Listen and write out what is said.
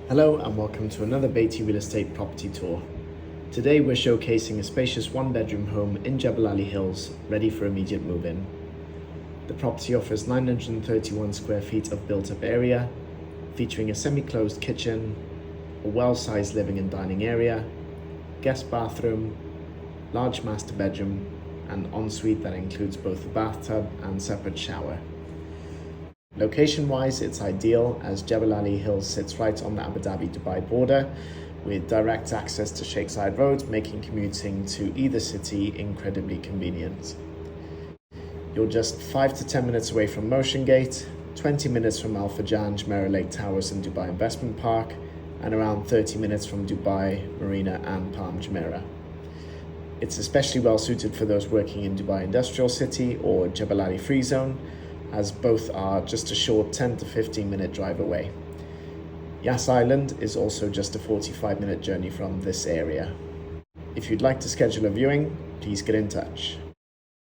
Hello and welcome to another Bayti Real Estate property tour. Today we're showcasing a spacious one-bedroom home in Jebel Ali Hills, ready for immediate move-in. The property offers 931 square feet of built-up area, featuring a semi-closed kitchen, a well-sized living and dining area, guest bathroom, large master bedroom, and ensuite that includes both a bathtub and separate shower. Location-wise, it's ideal as Jebel Ali Hills sits right on the Abu Dhabi Dubai border with direct access to Sheikh Zayed Road, making commuting to either city incredibly convenient. You're just 5 to 10 minutes away from Motion Gate, 20 minutes from Al Fajr, Jumeirah Lake Towers and Dubai Investment Park, and around 30 minutes from Dubai Marina and Palm Jumeirah. It's especially well suited for those working in Dubai Industrial City or Jebel Ali Free Zone, as both are just a short 10 to 15 minute drive away. Yas Island is also just a 45-minute journey from this area. If you'd like to schedule a viewing, please get in touch.